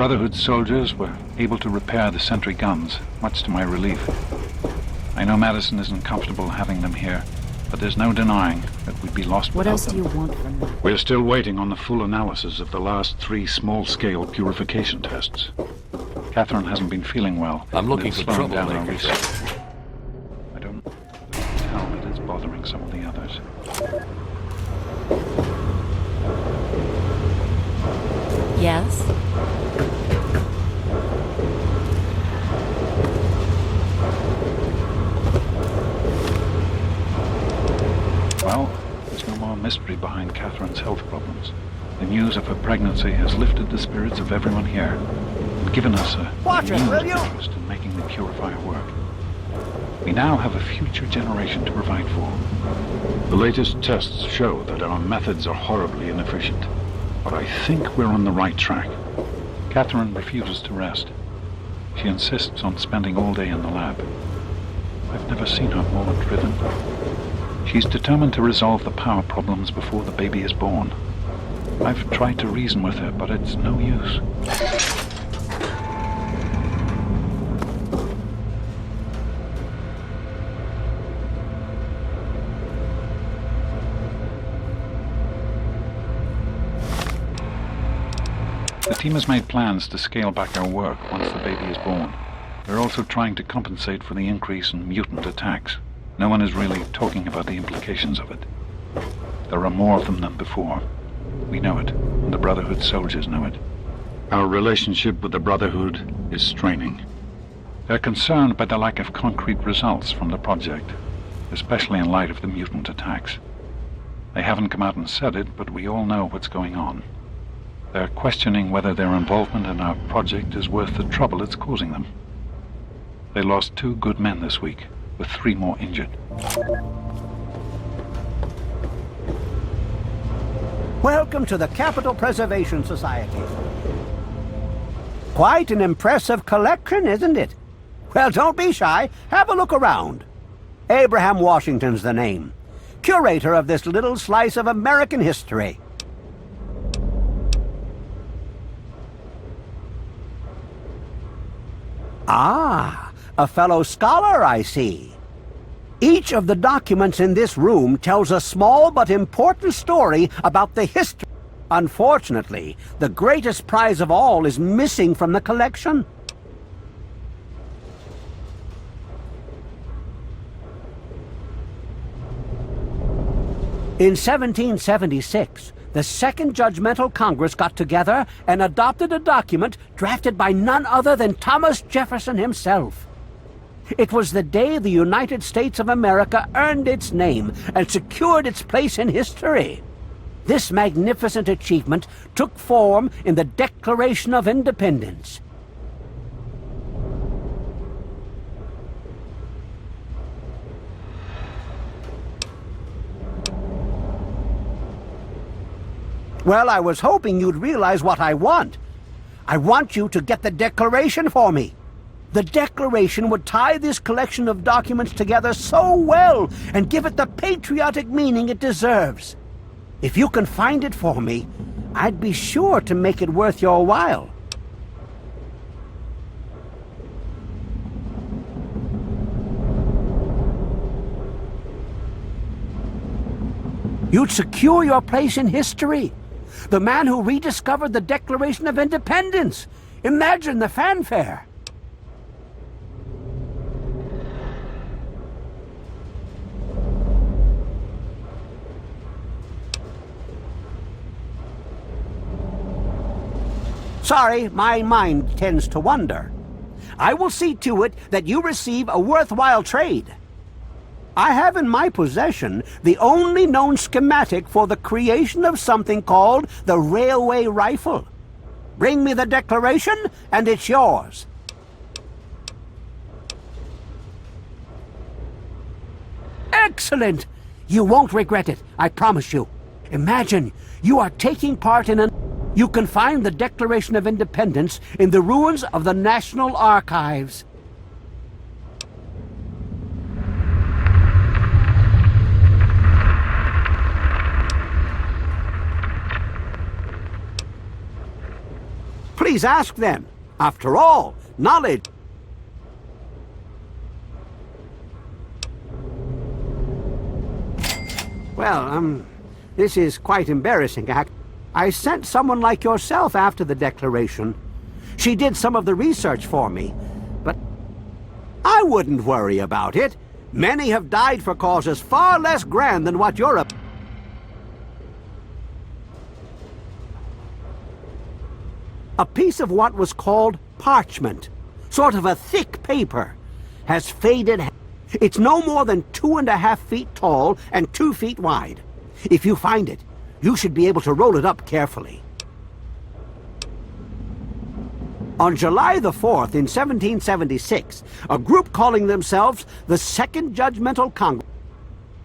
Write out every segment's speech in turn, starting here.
Brotherhood soldiers were able to repair the sentry guns, much to my relief. I know Madison isn't comfortable having them here, but there's no denying that we'd be lost without them. What else do you want from me? We're still waiting on the full analysis of the last 3 small-scale purification tests. Catherine hasn't been feeling well. I'm looking for trouble, down our Baker. research. I don't tell that it's bothering some of the others. Yes? Well, there's no more mystery behind Catherine's health problems. The news of her pregnancy has lifted the spirits of everyone here and given us a renewed interest in making the purifier work. We now have a future generation to provide for. The latest tests show that our methods are horribly inefficient, but I think we're on the right track. Catherine refuses to rest. She insists on spending all day in the lab. I've never seen her more driven. She's determined to resolve the power problems before the baby is born. I've tried to reason with her, but it's no use. The team has made plans to scale back our work once the baby is born. They're also trying to compensate for the increase in mutant attacks. No one is really talking about the implications of it. There are more of them than before. We know it, and the Brotherhood soldiers know it. Our relationship with the Brotherhood is straining. They're concerned by the lack of concrete results from the project, especially in light of the mutant attacks. They haven't come out and said it, but we all know what's going on. They're questioning whether their involvement in our project is worth the trouble it's causing them. They lost 2 good men this week, with 3 more injured. Welcome to the Capital Preservation Society. Quite an impressive collection, isn't it? Well, don't be shy. Have a look around. Abraham Washington's the name. Curator of this little slice of American history. Ah, a fellow scholar, I see. Each of the documents in this room tells a small but important story about the history. Unfortunately, the greatest prize of all is missing from the collection. In 1776, the Second Judgmental Congress got together and adopted a document drafted by none other than Thomas Jefferson himself. It was the day the United States of America earned its name and secured its place in history. This magnificent achievement took form in the Declaration of Independence. Well, I was hoping you'd realize what I want. I want you to get the Declaration for me. The Declaration would tie this collection of documents together so well and give it the patriotic meaning it deserves. If you can find it for me, I'd be sure to make it worth your while. You'd secure your place in history. The man who rediscovered the Declaration of Independence. Imagine the fanfare. Sorry, my mind tends to wander. I will see to it that you receive a worthwhile trade. I have in my possession the only known schematic for the creation of something called the railway rifle. Bring me the Declaration, and it's yours. Excellent! You won't regret it, I promise you. Imagine you are taking part in You can find the Declaration of Independence in the ruins of the National Archives. Please ask then. After all, knowledge... Well, this is quite embarrassing. I sent someone like yourself after the declaration. She did some of the research for me, but I wouldn't worry about it. Many have died for causes far less grand than what you're up. A piece of what was called parchment, sort of a thick paper, has faded. It's no more than 2.5 feet tall and 2 feet wide. If you find it, you should be able to roll it up carefully. On July the 4th in 1776, a group calling themselves the Second Judgmental Congress,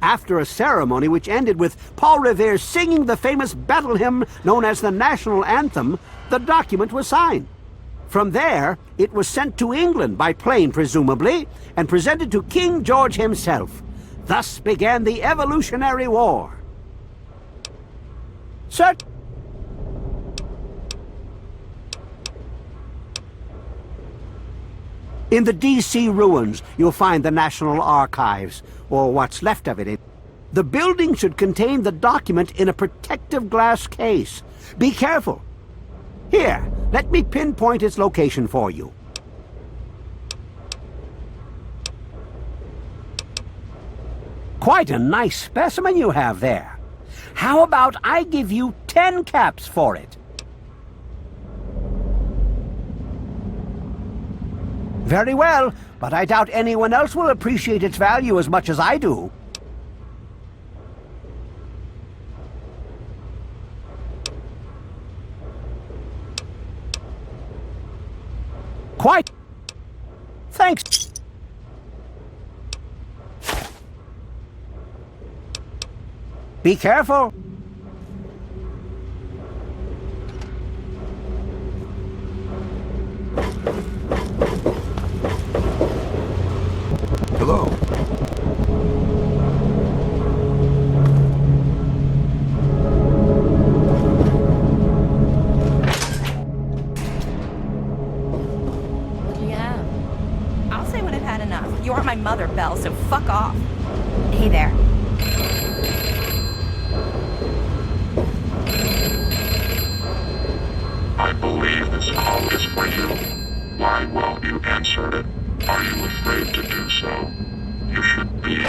after a ceremony which ended with Paul Revere singing the famous battle hymn known as the National Anthem, the document was signed. From there, it was sent to England by plane, presumably, and presented to King George himself. Thus began the Evolutionary War. Sir... In the D.C. ruins, you'll find the National Archives, or what's left of it. The building should contain the document in a protective glass case. Be careful. Here, let me pinpoint its location for you. Quite a nice specimen you have there. How about I give you 10 caps for it? Very well, but I doubt anyone else will appreciate its value as much as I do. Quite. Thanks. Be careful. Hello. What do you have? I'll say when I've had enough. You aren't my mother, Belle, so fuck off. Hey there. I believe this call is for you. Why won't you answer it? Are you afraid to do so? You should be.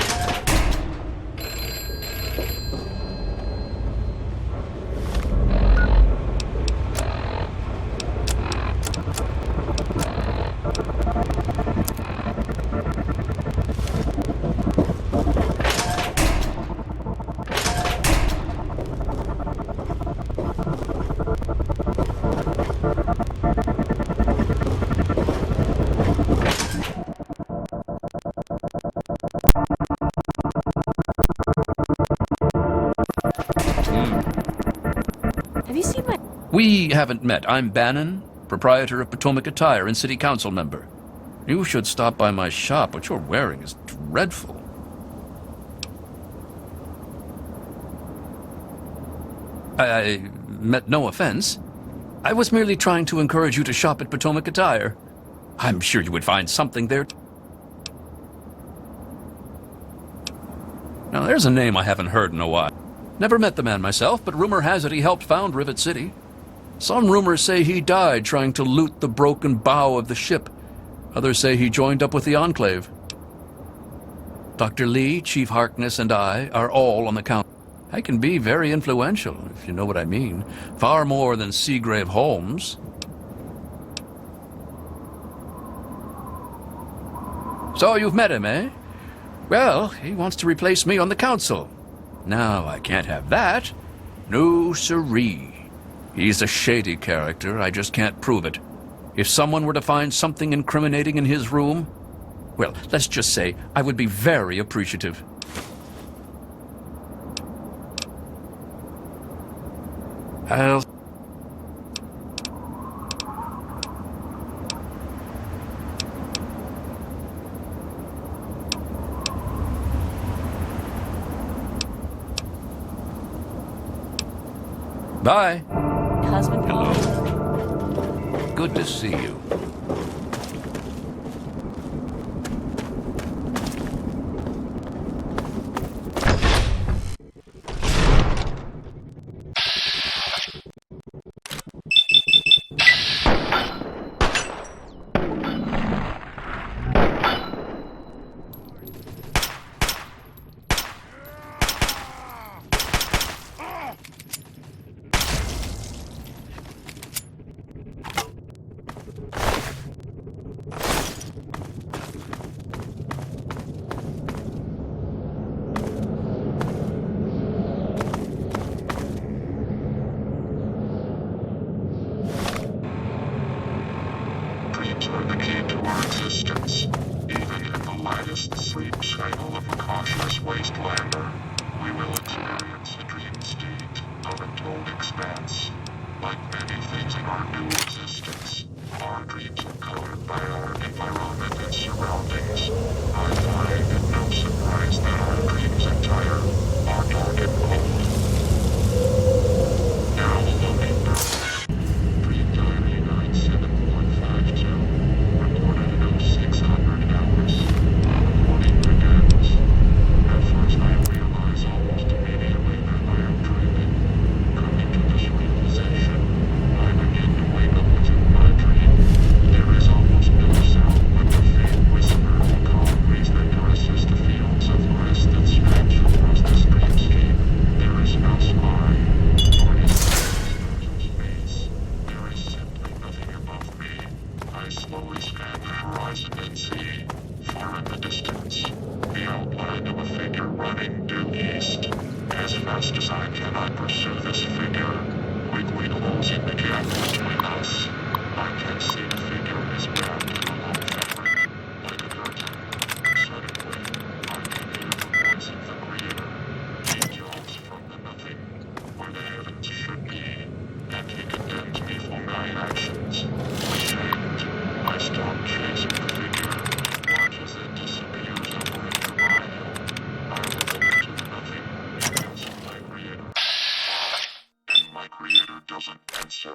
Have you seen my... We haven't met. I'm Bannon, proprietor of Potomac Attire and city council member. You should stop by my shop. What you're wearing is dreadful. I meant no offense. I was merely trying to encourage you to shop at Potomac Attire. I'm sure you would find something there. Now, there's a name I haven't heard in a while. Never met the man myself, but rumor has it he helped found Rivet City. Some rumors say he died trying to loot the broken bow of the ship. Others say he joined up with the Enclave. Dr. Lee, Chief Harkness, and I are all on the count. I can be very influential, if you know what I mean. Far more than Seagrave Holmes. So you've met him, eh? Well, he wants to replace me on the council. Now, I can't have that. No siree. He's a shady character. I just can't prove it. If someone were to find something incriminating in his room, well, let's just say I would be very appreciative. I'll... Bye. husband called? Good to see you. Dreams are the key to our existence. Even in the lightest sleep cycle of a conscious wastelander, we will experience a dream state of untold expanse. Like many things in our new existence, our dreams are colored by our environment and surroundings. I find it no surprise that our dreams entire are dark and cold. Now loading Dream Diary 97.52, recorded at 0600 hours. Recording begins. At first I realize almost immediately that I am dreaming. Coming to this realization, I begin to wake up within my dream. There is almost no sound but the faint whisper of a calm breeze that caresses the fields of grass that stretch across the streetscape. There is no sky, nor is there space. There is simply nothing above me. I slowly scan the horizon and see, far in the distance, the outline of a figure running due east. As fast as I can, I pursue this figure, quickly closing the gap between us. I can see the figure is wrapped in a long fabric, like a curtain. Suddenly, I can hear the voice of the Creator. He yells from the nothing, where the heavens should be, and he condemns me for my actions. Ashamed, I stop chasing the figure, watch as it disappears over a nearby hill. I look into the nothing, and answer my Creator. And my Creator doesn't answer.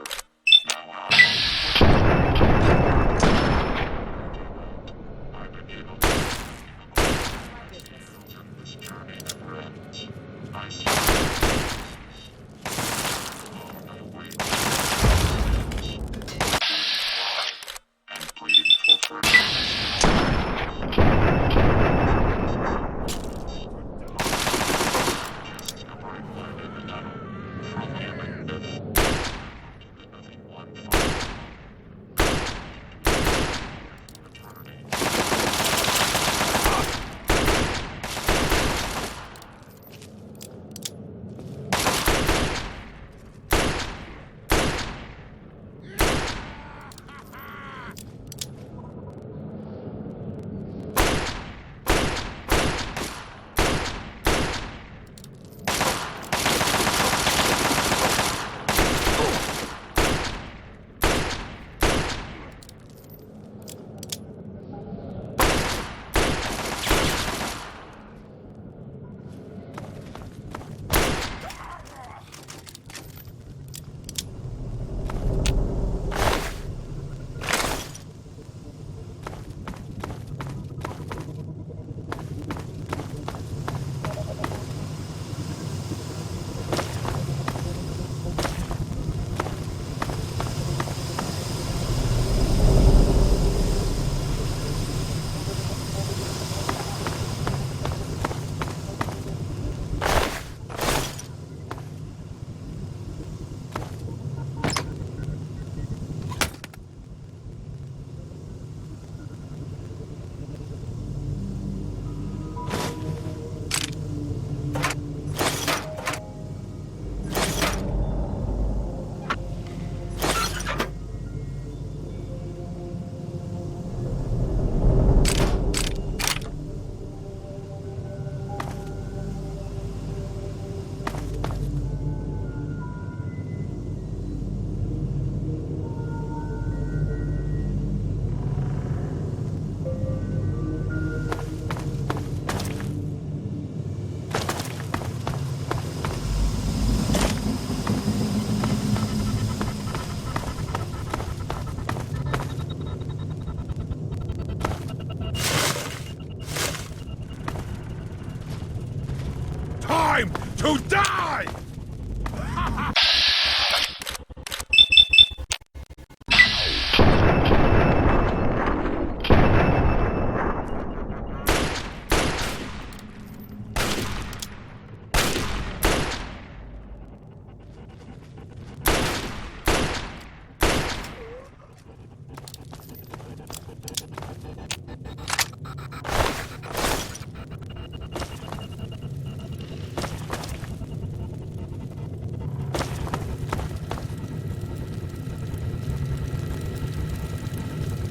to die!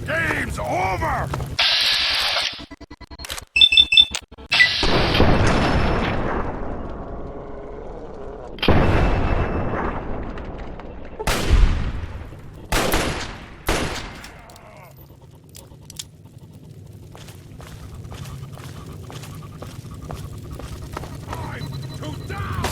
Game's over! Time to die!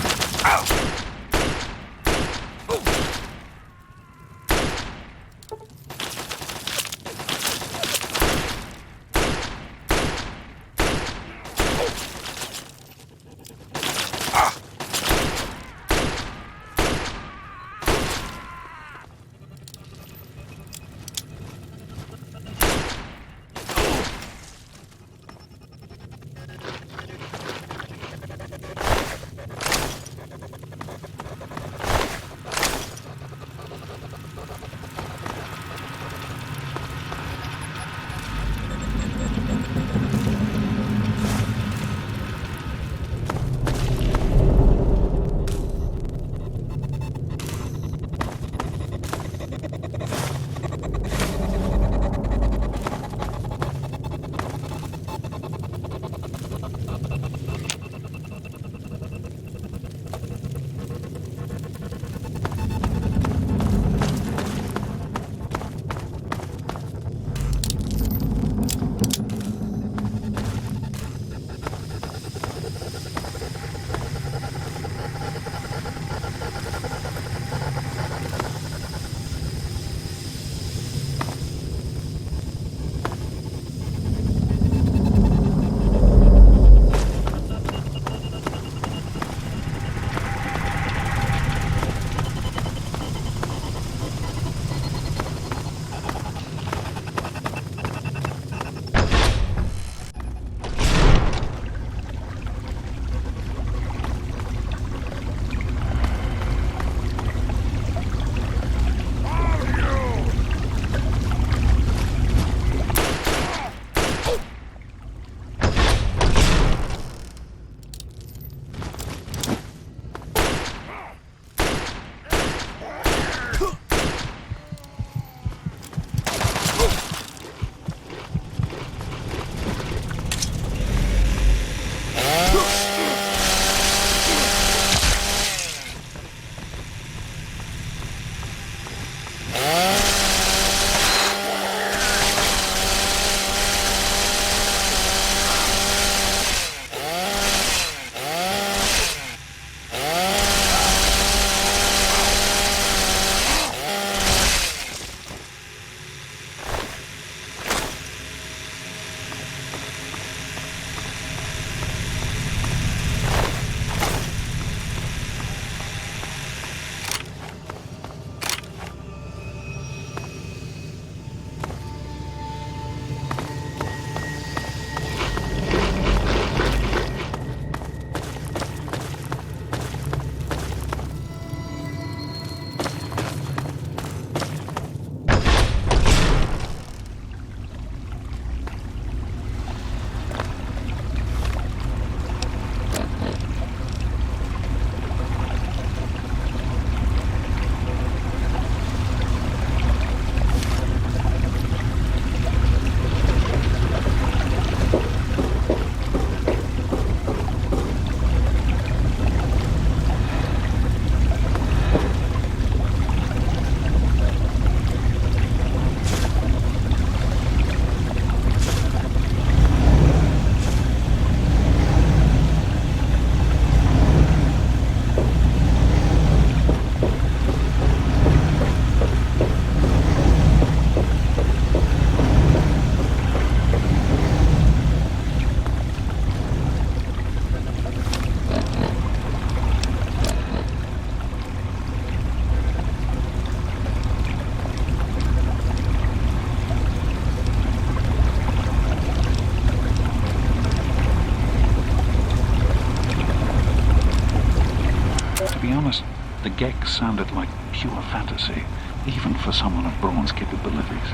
Gek sounded like pure fantasy, even for someone of Braun's capabilities.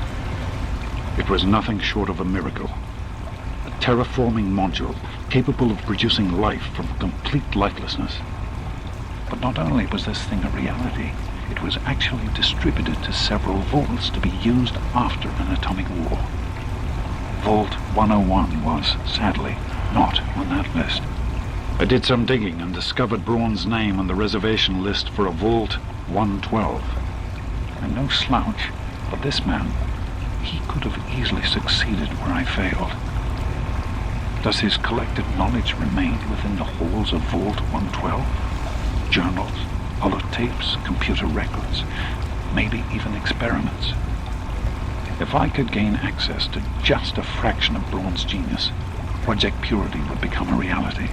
It was nothing short of a miracle. A terraforming module capable of producing life from complete lifelessness. But not only was this thing a reality, it was actually distributed to several vaults to be used after an atomic war. Vault 101 was, sadly, not on that list. I did some digging and discovered Braun's name on the reservation list for a Vault 112. And no slouch, but this man, he could have easily succeeded where I failed. Does his collected knowledge remain within the halls of Vault 112? Journals, holotapes, computer records, maybe even experiments. If I could gain access to just a fraction of Braun's genius, Project Purity would become a reality.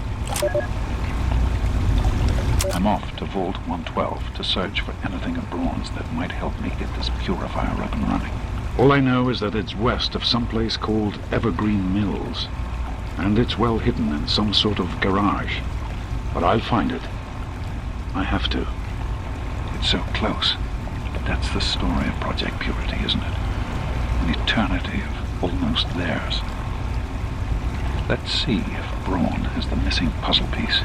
I'm off to Vault 112 to search for anything of Braun's that might help me get this purifier up and running. All I know is that it's west of some place called Evergreen Mills, and it's well hidden in some sort of garage. But I'll find it. I have to. It's so close. But that's the story of Project Purity, isn't it? An eternity of almost theirs. Let's see if Braun has the missing puzzle piece.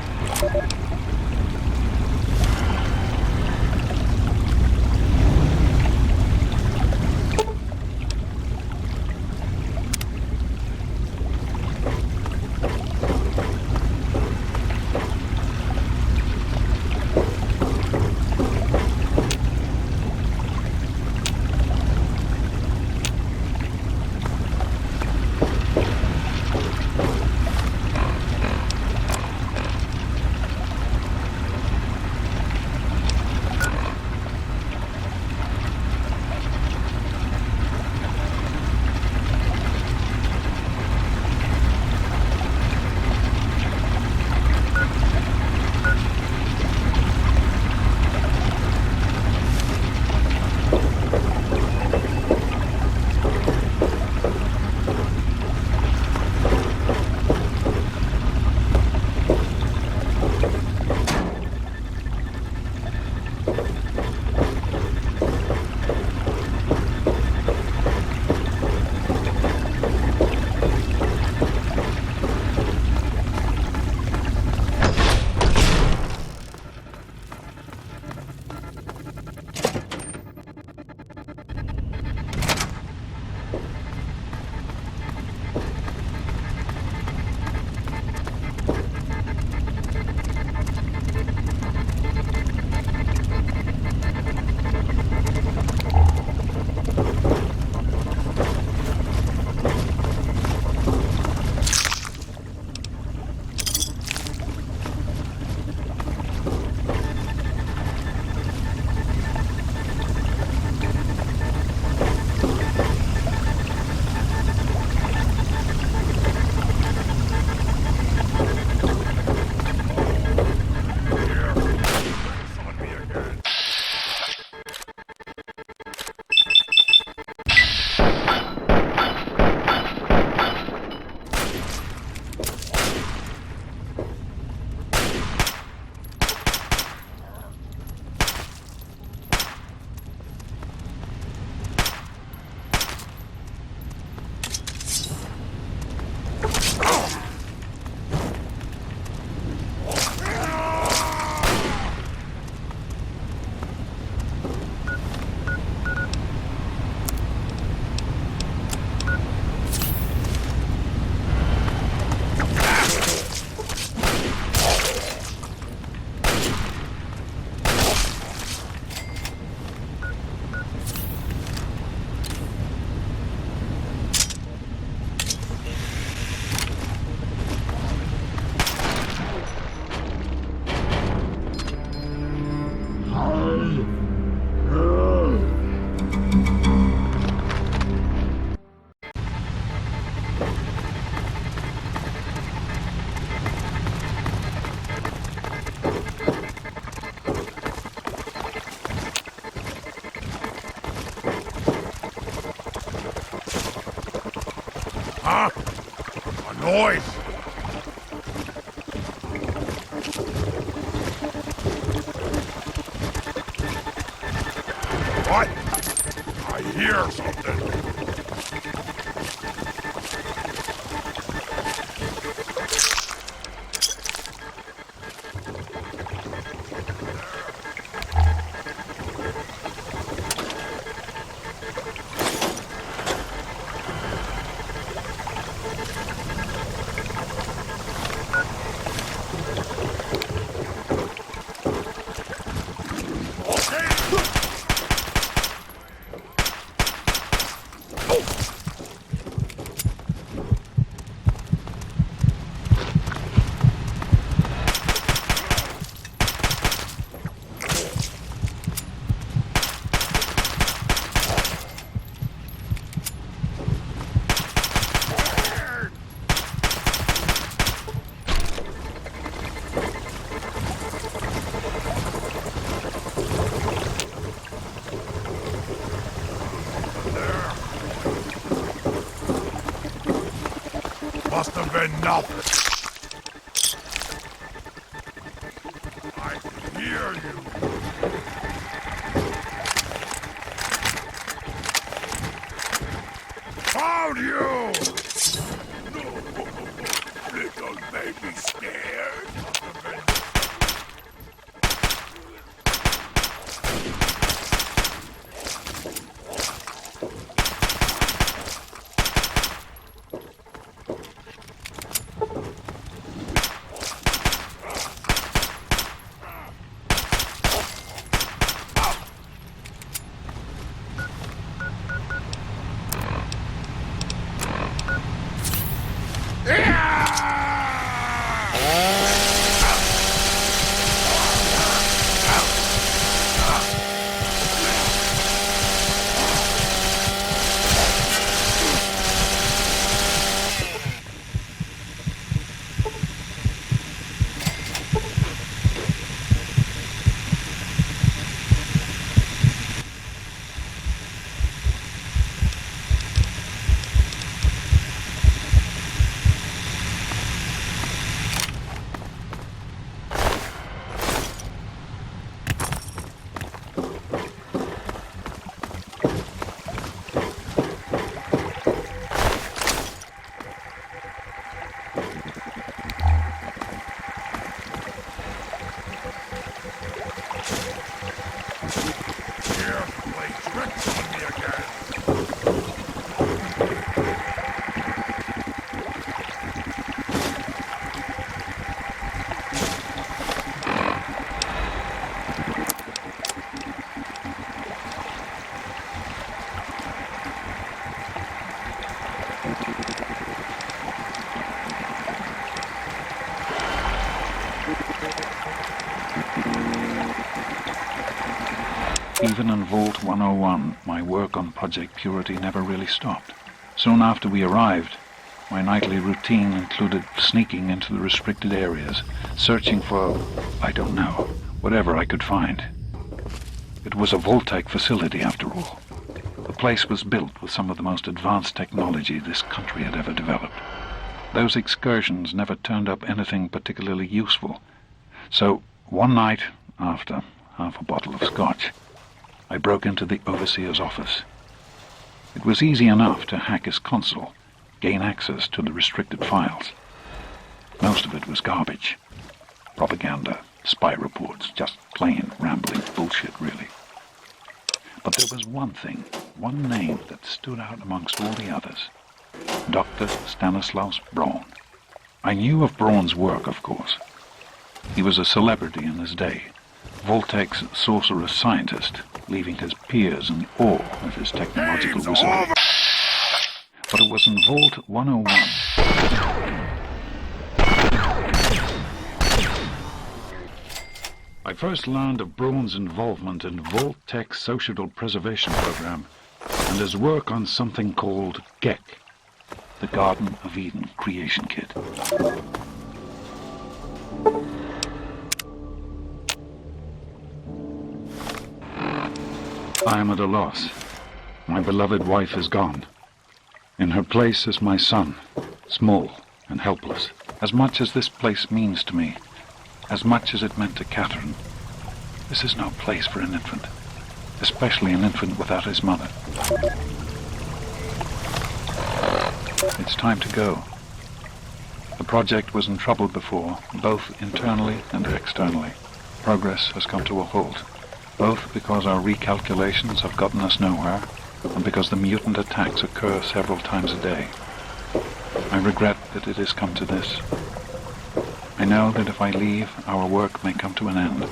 Huh? A noise! hear something. Must have been nothing. I can hear you. Found you! No, little baby scared. Even in Vault 101, my work on Project Purity never really stopped. Soon after we arrived, my nightly routine included sneaking into the restricted areas, searching for, I don't know, whatever I could find. It was a Vault-Tec facility, after all. The place was built with some of the most advanced technology this country had ever developed. Those excursions never turned up anything particularly useful. So, one night, after half a bottle of scotch, I broke into the overseer's office. It was easy enough to hack his console, gain access to the restricted files. Most of it was garbage. Propaganda, spy reports, just plain rambling bullshit, really. But there was one thing, one name that stood out amongst all the others. Dr. Stanislaus Braun. I knew of Braun's work, of course. He was a celebrity in his day, Vault-Tec's sorcerous scientist, leaving his peers in awe of his technological wizardry. But it was in Vault 101. I first learned of Braun's involvement in Vault-Tec's social preservation program and his work on something called GEC, the Garden of Eden Creation Kit. I am at a loss. My beloved wife is gone. In her place is my son, small and helpless. As much as this place means to me, as much as it meant to Catherine, this is no place for an infant. especially an infant without his mother. It's time to go. The project was in trouble before, both internally and externally. Progress has come to a halt, both because our recalculations have gotten us nowhere, and because the mutant attacks occur several times a day. I regret that it has come to this. I know that if I leave, our work may come to an end.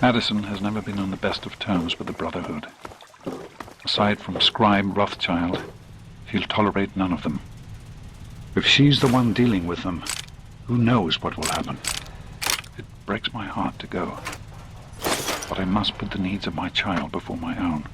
Madison has never been on the best of terms with the Brotherhood. Aside from Scribe Rothschild, she'll tolerate none of them. If she's the one dealing with them, who knows what will happen? It breaks my heart to go. But I must put the needs of my child before my own.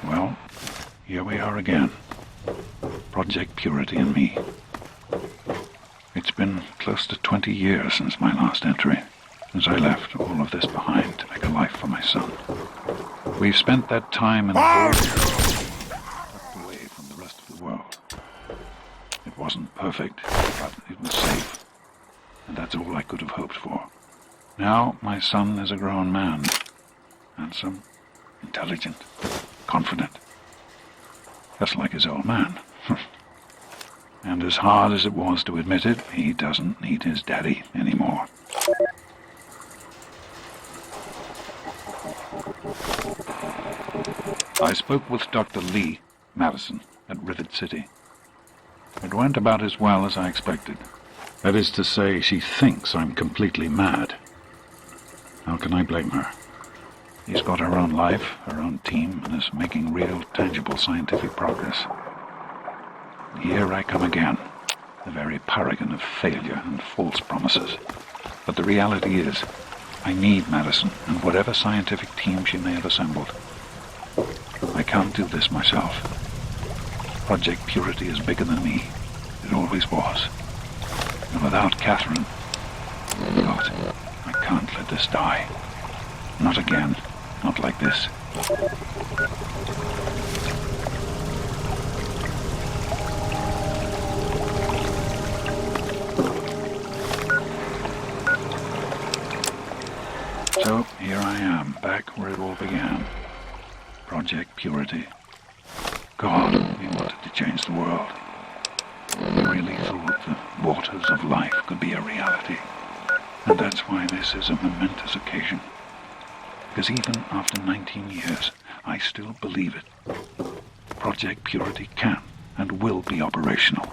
Well, here we are again. Project Purity and me. It's been close to 20 years since my last entry, since I left all of this behind to make a life for my son. We've spent that time in the world tucked away from the rest of the world. It wasn't perfect, but it was safe, and that's all I could have hoped for. Now my son is a grown man, handsome, intelligent, confident, just like his old man. And as hard as it was to admit it, he doesn't need his daddy anymore. I spoke with Dr. Lee Madison at Rivet City. It went about as well as I expected. That is to say, she thinks I'm completely mad. How can I blame her? She's got her own life, her own team, and is making real, tangible scientific progress. Here I come again, the very paragon of failure and false promises. But the reality is, I need Madison and whatever scientific team she may have assembled. I can't do this myself. Project Purity is bigger than me. It always was. And without Catherine, God, I can't let this die. Not again. Not like this. So, here I am, back where it all began. Project Purity. God, we wanted to change the world. We really thought the waters of life could be a reality. And that's why this is a momentous occasion. Because even after 19 years, I still believe it. Project Purity can and will be operational.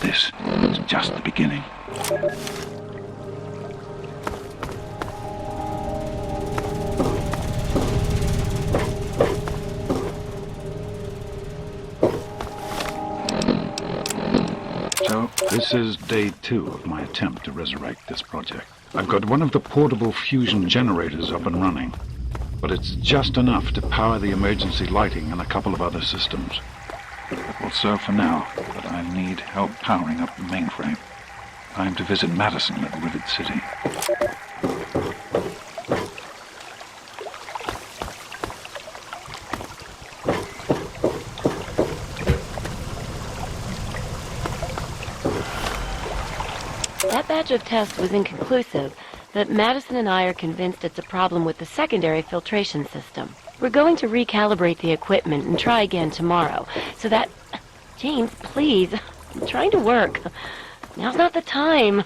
This is just the beginning. So, this is day 2 of my attempt to resurrect this project. I've got one of the portable fusion generators up and running, but it's just enough to power the emergency lighting and a couple of other systems. It will serve for now, but I need help powering up the mainframe. Time to visit Madison at Rivet City. That batch of tests was inconclusive, but Madison and I are convinced it's a problem with the secondary filtration system. We're going to recalibrate the equipment and try again tomorrow, so that... James, please. I'm trying to work. Now's not the time.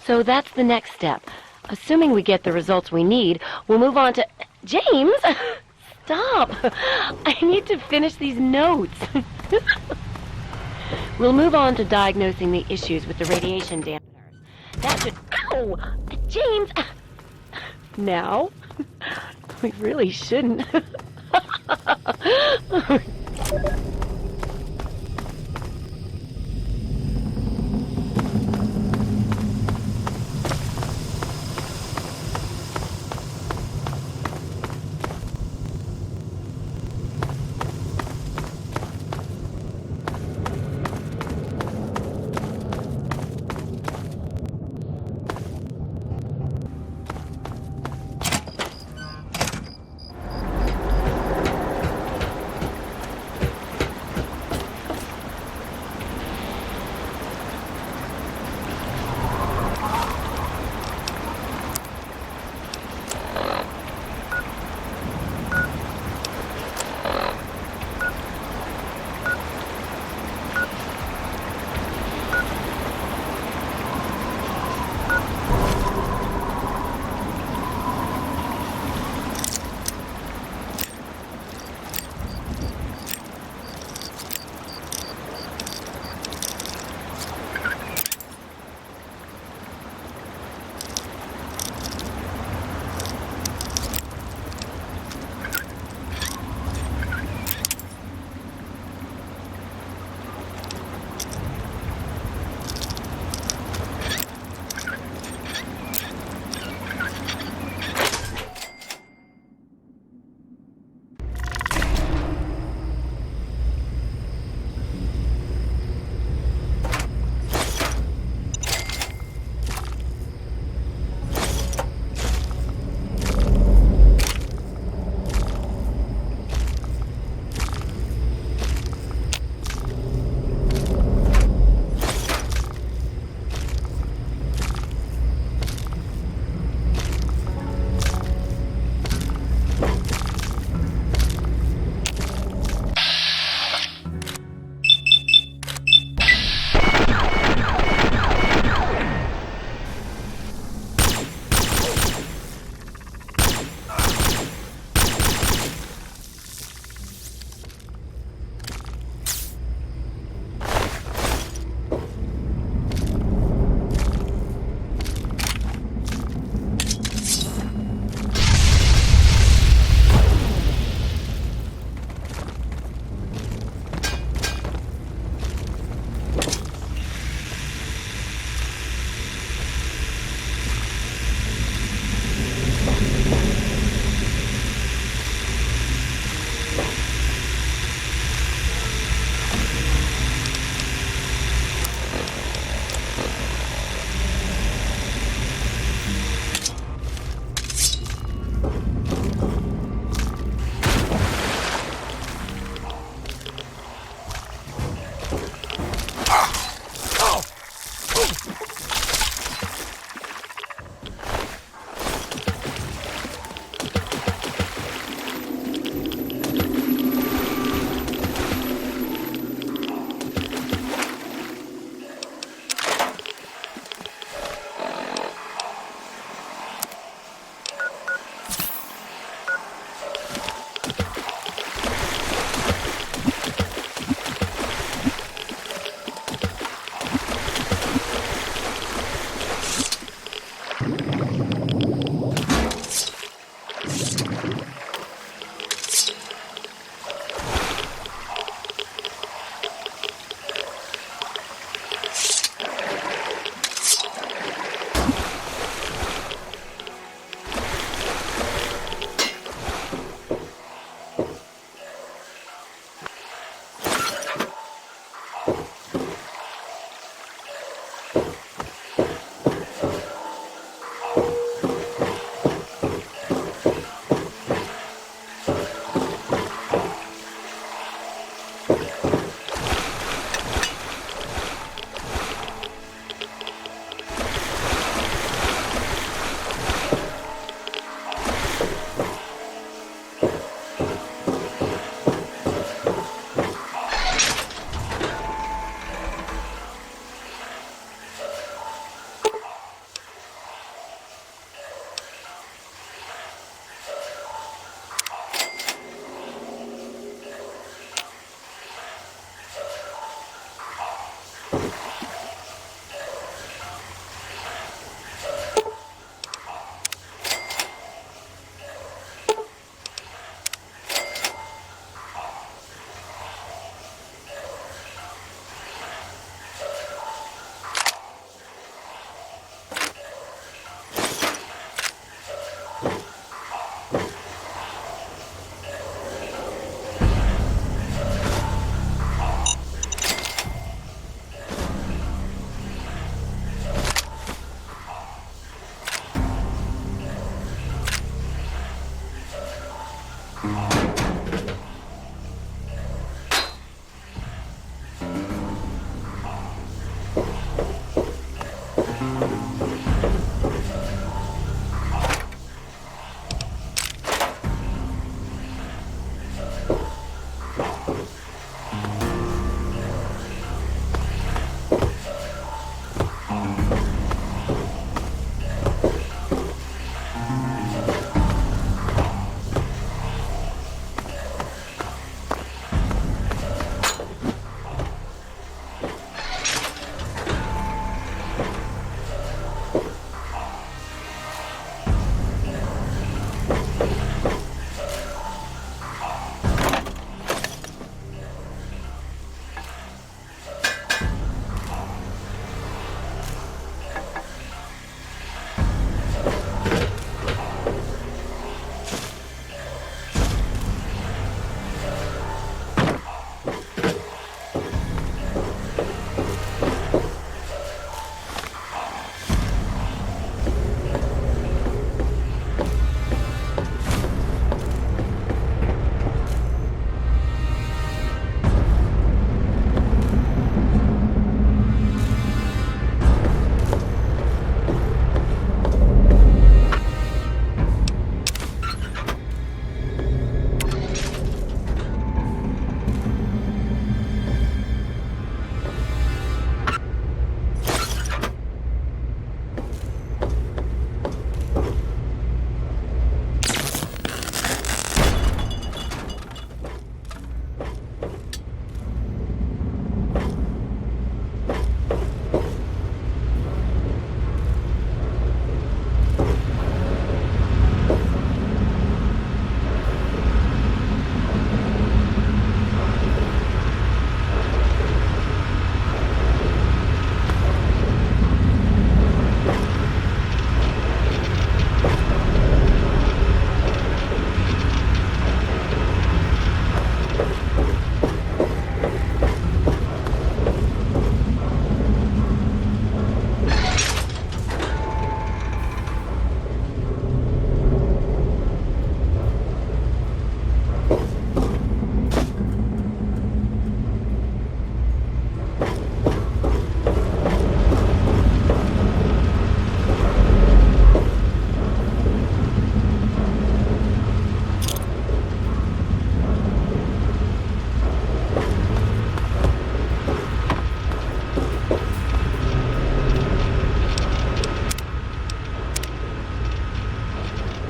So that's the next step. Assuming we get the results we need, we'll move on to... James! Stop! I need to finish these notes. We'll move on to diagnosing the issues with the radiation dampeners. That should... Ow! James! Now? We really shouldn't.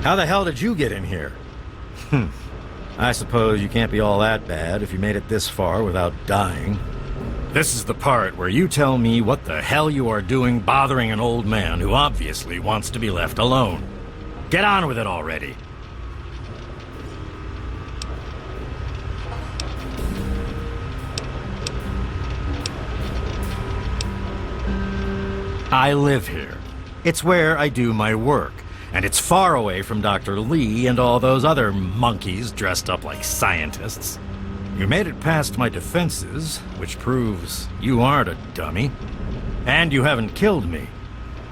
How the hell did you get in here? I suppose you can't be all that bad if you made it this far without dying. This is the part where you tell me what the hell you are doing bothering an old man who obviously wants to be left alone. Get on with it already. I live here. It's where I do my work, and it's far away from Dr. Lee and all those other monkeys dressed up like scientists. You made it past my defenses, which proves you aren't a dummy. And you haven't killed me.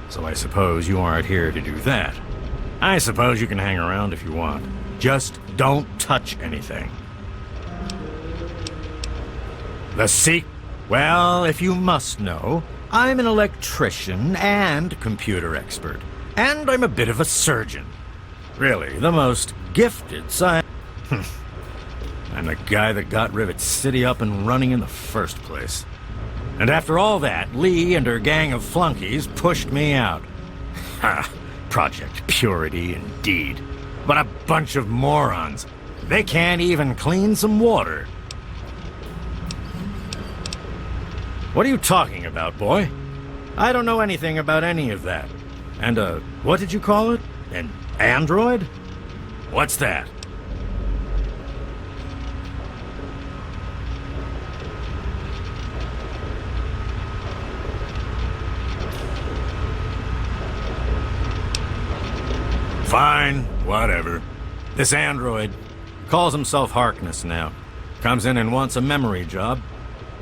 So I suppose you aren't here to do that. I suppose you can hang around if you want. Just don't touch anything. The seek? Well, if you must know, I'm an electrician and computer expert. And I'm a bit of a surgeon. Really, the most gifted scientist. I'm the guy that got Rivet City up and running in the first place. And after all that, Lee and her gang of flunkies pushed me out. Ha! Project Purity, indeed. But a bunch of morons. They can't even clean some water. What are you talking about, boy? I don't know anything about any of that. And, what did you call it? An android? What's that? Fine, whatever. This android calls himself Harkness now. Comes in and wants a memory job.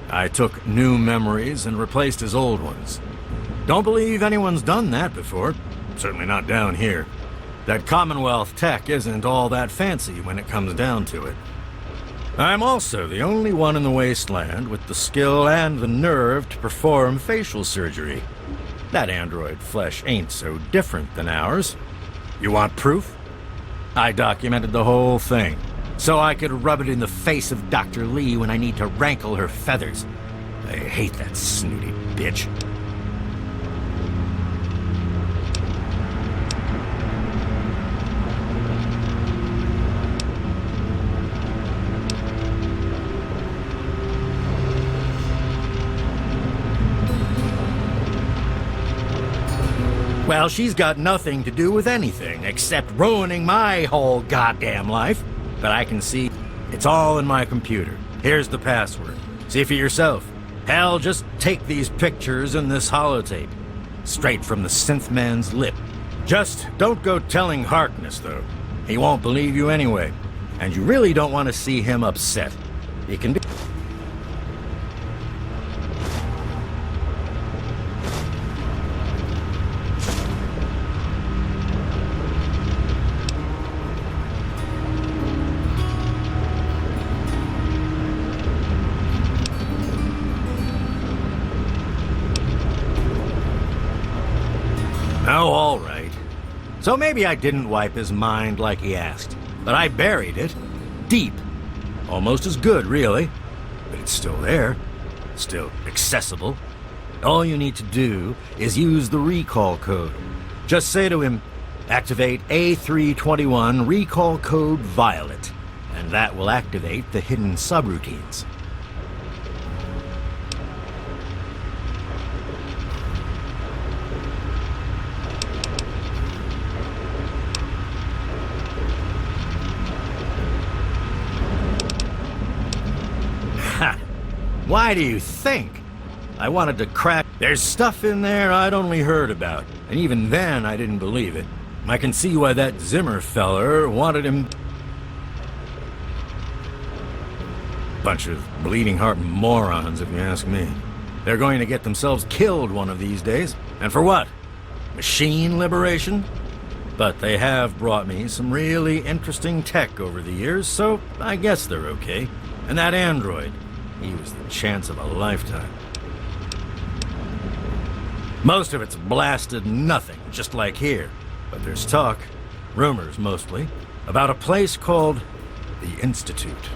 I took new memories and replaced his old ones. Don't believe anyone's done that before. Certainly not down here. That Commonwealth tech isn't all that fancy when it comes down to it. I'm also the only one in the wasteland with the skill and the nerve to perform facial surgery. That android flesh ain't so different than ours. You want proof? I documented the whole thing, so I could rub it in the face of Dr. Lee when I need to rankle her feathers. I hate that snooty bitch. Well, she's got nothing to do with anything except ruining my whole goddamn life. But I can see it's all in my computer. Here's the password. See for yourself. Hell, just take these pictures and this holotape. Straight from the synth man's lip. Just don't go telling Harkness, though. He won't believe you anyway. And you really don't want to see him upset. He can be... Oh, all right. So maybe I didn't wipe his mind like he asked, but I buried it deep. Almost as good, really. But it's still there. Still accessible. All you need to do is use the recall code. Just say to him, activate A321 recall code Violet, and that will activate the hidden subroutines. Why do you think? I wanted to crack. There's stuff in there I'd only heard about, and even then I didn't believe it. I can see why that Zimmer feller wanted him. Bunch of bleeding heart morons, if you ask me. They're going to get themselves killed one of these days. And for what? Machine liberation? But they have brought me some really interesting tech over the years, so I guess they're okay. And that android, he was the chance of a lifetime. Most of it's blasted nothing, just like here. But there's talk, rumors mostly, about a place called the Institute.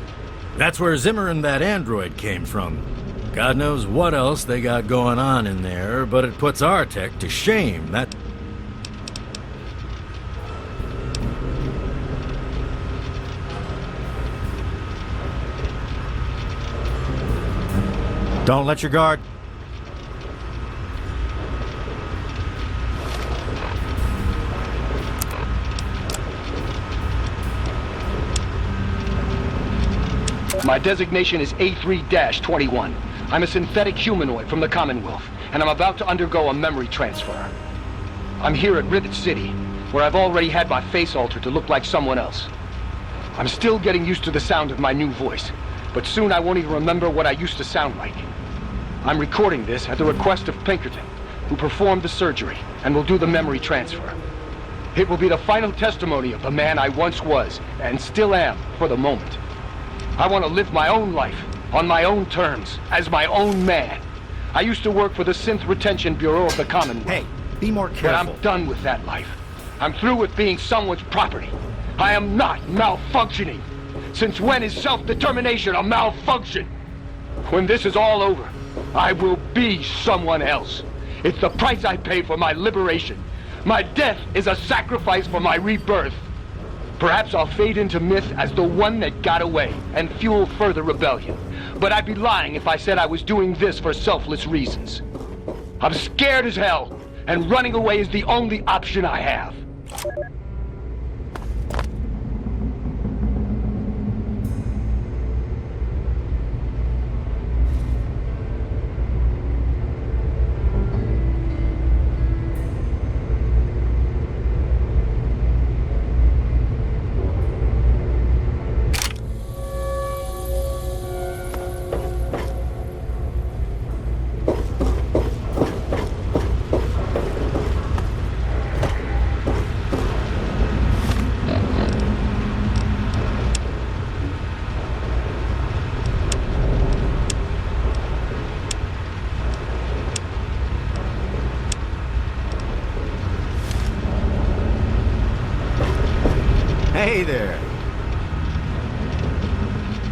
That's where Zimmer and that android came from. God knows what else they got going on in there, but it puts our tech to shame. Don't let your guard... My designation is A3-21. I'm a synthetic humanoid from the Commonwealth, and I'm about to undergo a memory transfer. I'm here at Rivet City, where I've already had my face altered to look like someone else. I'm still getting used to the sound of my new voice, but soon I won't even remember what I used to sound like. I'm recording this at the request of Pinkerton, who performed the surgery and will do the memory transfer. It will be the final testimony of the man I once was, and still am, for the moment. I want to live my own life, on my own terms, as my own man. I used to work for the Synth Retention Bureau of the Commonwealth. Hey, be more But careful. I'm done with that life. I'm through with being someone's property. I am not malfunctioning. Since when is self-determination a malfunction? When this is all over, I will be someone else. It's the price I pay for my liberation. My death is a sacrifice for my rebirth. Perhaps I'll fade into myth as the one that got away and fuel further rebellion. But I'd be lying if I said I was doing this for selfless reasons. I'm scared as hell, and running away is the only option I have. Hey there.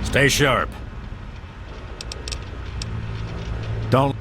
Stay sharp. Don't...